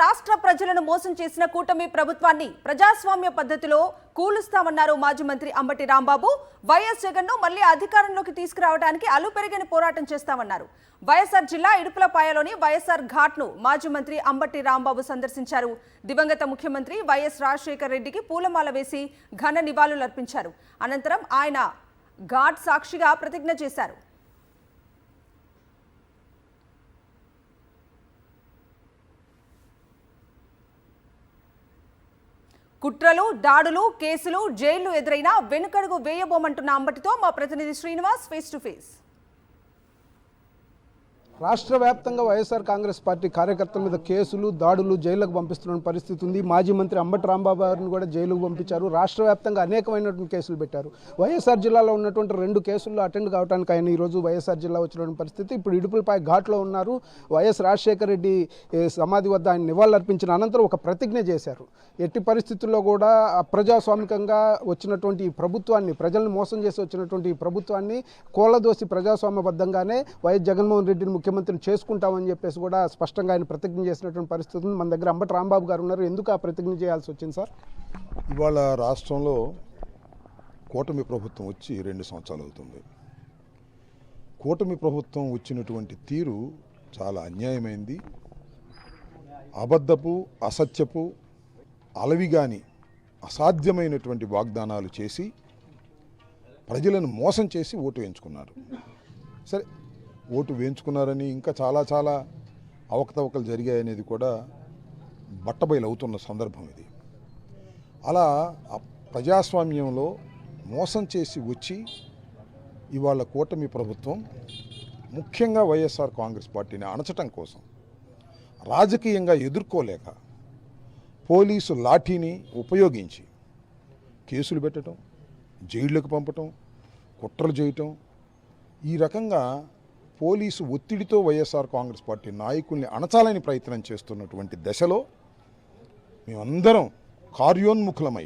రాష్ట్ర ప్రజలను మోసం చేసిన కూటమి ప్రభుత్వాన్ని ప్రజాస్వామ్య పద్ధతిలో కూలుస్తామన్నారు మాజీ మంత్రి అంబటి రాంబాబు. వైఎస్ జగన్ను మళ్లీ అధికారంలోకి తీసుకురావడానికి అలుపెరగని పోరాటం చేస్తామన్నారు. వైఎస్ఆర్ జిల్లా ఇడుపులపాయలోని వైఎస్ఆర్ ఘాట్ను మాజీ మంత్రి అంబటి రాంబాబు సందర్శించారు. దివంగత ముఖ్యమంత్రి వైఎస్ రాజశేఖర రెడ్డికి పూలమాల వేసి ఘన నివాళులర్పించారు. అనంతరం ఆయన ఘాట్ సాక్షిగా ప్రతిజ్ఞ చేశారు. కుట్రలు, దాడులు, కేసులు, జైళ్లు ఎదురైనా వెనుకడుగు వేయబోమంటున్న అంబటితో మా ప్రతినిధి శ్రీనివాస్ ఫేస్ టు ఫేస్. రాష్ట్ర వ్యాప్తంగా వైఎస్ఆర్ కాంగ్రెస్ పార్టీ కార్యకర్తల మీద కేసులు, దాడులు, జైళ్లకు పంపిస్తున్న పరిస్థితి ఉంది. మాజీ మంత్రి అంబటి రాంబాబు గారిని కూడా జైలుకు పంపించారు. రాష్ట్ర వ్యాప్తంగా అనేకమైనటువంటి కేసులు పెట్టారు. వైఎస్ఆర్ జిల్లాలో ఉన్నటువంటి 2 కేసుల్లో అటెండ్ కావడానికి ఆయన ఈరోజు వైఎస్ఆర్ జిల్లా వచ్చినటువంటి పరిస్థితి. ఇప్పుడు ఇడుపులపాయ ఘాట్లో ఉన్నారు. వైఎస్ రాజశేఖర రెడ్డి సమాధి వద్ద ఆయన నివాళులర్పించిన అనంతరం ఒక ప్రతిజ్ఞ చేశారు. ఎట్టి పరిస్థితుల్లో కూడా అప్రజాస్వామికంగా వచ్చినటువంటి ఈ ప్రభుత్వాన్ని, ప్రజలను మోసం చేసి వచ్చినటువంటి ఈ ప్రభుత్వాన్ని కోలదోసి ప్రజాస్వామ్యబద్ధంగానే వైఎస్ జగన్మోహన్ రెడ్డిని ముఖ్యమంత్రిని చేసుకుంటామని చెప్పేసి కూడా స్పష్టంగా ఆయన ప్రతిజ్ఞ చేసినటువంటి పరిస్థితి ఉంది. మన దగ్గర అంబటి రాంబాబు గారు ఉన్నారు. ఎందుకు ఆ ప్రతిజ్ఞ చేయాల్సి వచ్చింది సార్? ఇవాళ రాష్ట్రంలో కూటమి ప్రభుత్వం వచ్చి 2 సంవత్సరాలు అవుతుంది. కూటమి ప్రభుత్వం వచ్చినటువంటి తీరు చాలా అన్యాయమైంది. అబద్ధపు, అసత్యపు, అలవిగాని అసాధ్యమైనటువంటి వాగ్దానాలు చేసి ప్రజలను మోసం చేసి ఓటు వేయించుకున్నారు. సరే, ఓటు వేయించుకున్నారని ఇంకా చాలా చాలా అవకతవకలు జరిగాయనేది కూడా బట్టబయలు అవుతున్న సందర్భం ఇది. అలా ప్రజాస్వామ్యంలో మోసం చేసి వచ్చి ఇవాళ కూటమి ప్రభుత్వం ముఖ్యంగా వైఎస్ఆర్ కాంగ్రెస్ పార్టీని అణచటం కోసం రాజకీయంగా ఎదుర్కోలేక పోలీసు లాఠీని ఉపయోగించి కేసులు పెట్టడం, జైళ్లకు పంపటం, కుట్రలు చేయటం, ఈ రకంగా పోలీసు ఒత్తిడితో వైఎస్ఆర్ కాంగ్రెస్ పార్టీ నాయకుల్ని అణచాలని ప్రయత్నం చేస్తున్నటువంటి దశలో మేమందరం కార్యోన్ముఖులమై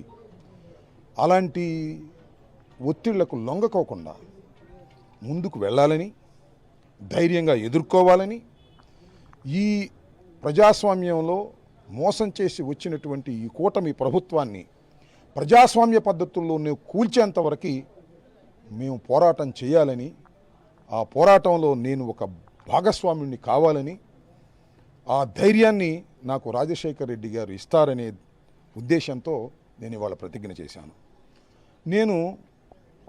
అలాంటి ఒత్తిళ్లకు లొంగకోకుండా ముందుకు వెళ్ళాలని, ధైర్యంగా ఎదుర్కోవాలని, ఈ ప్రజాస్వామ్యంలో మోసం చేసి వచ్చినటువంటి ఈ కూటమి ప్రభుత్వాన్ని ప్రజాస్వామ్య పద్ధతుల్లోనే కూల్చేంతవరకు మేము పోరాటం చేయాలని, ఆ పోరాటంలో నేను ఒక భాగస్వాముని కావాలని, ఆ ధైర్యాన్ని నాకు రాజశేఖర రెడ్డి గారు ఇస్తారనే ఉద్దేశంతో నేను ఇవాళ ప్రతిజ్ఞ చేశాను. నేను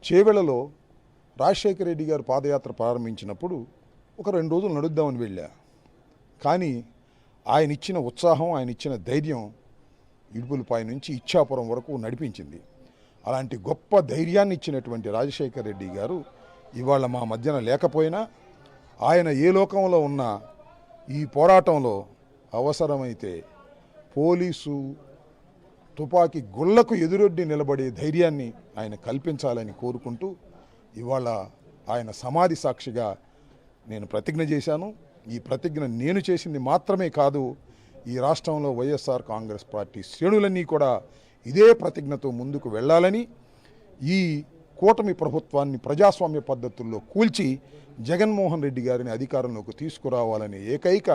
చేవెళ్లలో రాజశేఖర రెడ్డి గారు పాదయాత్ర ప్రారంభించినప్పుడు ఒక 2 రోజులు నడుద్దామని వెళ్ళా. కానీ ఆయన ఇచ్చిన ఉత్సాహం, ఆయన ఇచ్చిన ధైర్యం ఇడుపులపాయ నుంచి ఇచ్చాపురం వరకు నడిపించింది. అలాంటి గొప్ప ధైర్యాన్ని ఇచ్చినటువంటి రాజశేఖర రెడ్డి గారు ఇవాళ మా మధ్యన లేకపోయినా ఆయన ఏ లోకంలో ఉన్నా ఈ పోరాటంలో అవసరమైతే పోలీసు తుపాకీ గుళ్లకు ఎదురొడ్డి నిలబడే ధైర్యాన్ని ఆయన కల్పించాలని కోరుకుంటూ ఇవాళ ఆయన సమాధి సాక్షిగా నేను ప్రతిజ్ఞ చేశాను. ఈ ప్రతిజ్ఞ నేను చేసింది మాత్రమే కాదు, ఈ రాష్ట్రంలో వైఎస్ఆర్ కాంగ్రెస్ పార్టీ శ్రేణులన్నీ కూడా ఇదే ప్రతిజ్ఞతో ముందుకు వెళ్ళాలని, ఈ కూటమి ప్రభుత్వాన్ని ప్రజాస్వామ్య పద్ధతుల్లో కూల్చి జగన్మోహన్ రెడ్డి గారిని అధికారంలోకి తీసుకురావాలనే ఏకైక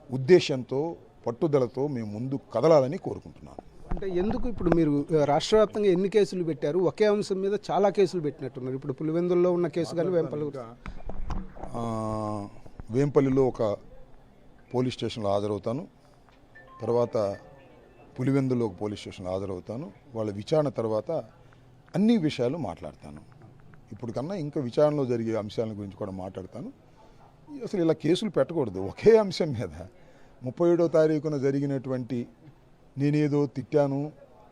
ఉద్దేశంతో, పట్టుదలతో మేము ముందుకు కదలాలని కోరుకుంటున్నాను. అంటే ఎందుకు ఇప్పుడు మీరు రాష్ట్ర వ్యాప్తంగా ఎన్ని కేసులు పెట్టారు? ఒకే అంశం మీద చాలా కేసులు పెట్టినట్టున్నారు. ఇప్పుడు పులివెందుల్లో ఉన్న కేసు కానీ వేంపల్లిలో ఒక పోలీస్ స్టేషన్లో హాజరవుతాను, తర్వాత పులివెందులో ఒక పోలీస్ స్టేషన్లో హాజరవుతాను. వాళ్ళ విచారణ తర్వాత అన్ని విషయాలు మాట్లాడతాను. ఇప్పుడు కన్నా ఇంకా విచారణలో జరిగే అంశాల గురించి కూడా మాట్లాడతాను. అసలు ఇలా కేసులు పెట్టకూడదు. ఒకే అంశం మీద 37వ తారీఖున జరిగినటువంటి నేనేదో తిట్టాను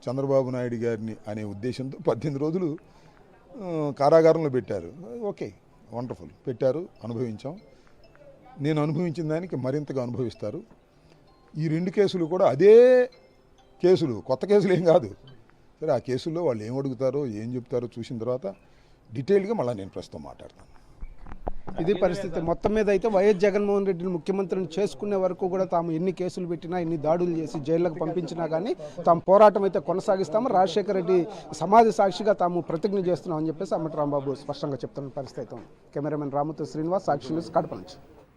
చంద్రబాబు నాయుడు గారిని అనే ఉద్దేశంతో 18 రోజులు కారాగారంలో పెట్టారు. ఓకే, వండర్ఫుల్, పెట్టారు, అనుభవించాం. నేను అనుభవించిన దానికి మరింతగా అనుభవిస్తారు. ఈ 2 కేసులు కూడా అదే కేసులు, కొత్త కేసులు ఏం కాదు. సరే, ఆ కేసుల్లో వాళ్ళు ఏం అడుగుతారో, ఏం చెప్తారో చూసిన తర్వాత డీటెయిల్గా మళ్ళీ నేను ప్రస్తుతం మాట్లాడతాను. ఇది పరిస్థితి. మొత్తం మీద అయితే వైఎస్ జగన్మోహన్ రెడ్డిని ముఖ్యమంత్రిని చేసుకునే వరకు కూడా తాము ఎన్ని కేసులు పెట్టినా, ఎన్ని దాడులు చేసి జైళ్లకు పంపించినా కానీ తాము పోరాటం అయితే కొనసాగిస్తాము. రాజశేఖర రెడ్డి సమాధి సాక్షిగా తాము ప్రతిజ్ఞ చేస్తున్నామని చెప్పేసి అంబటి రాంబాబు స్పష్టంగా చెప్తున్న పరిస్థితి. కెమెరామెన్ రాముతో శ్రీనివాస్, సాక్షి న్యూస్, కడప నుంచి.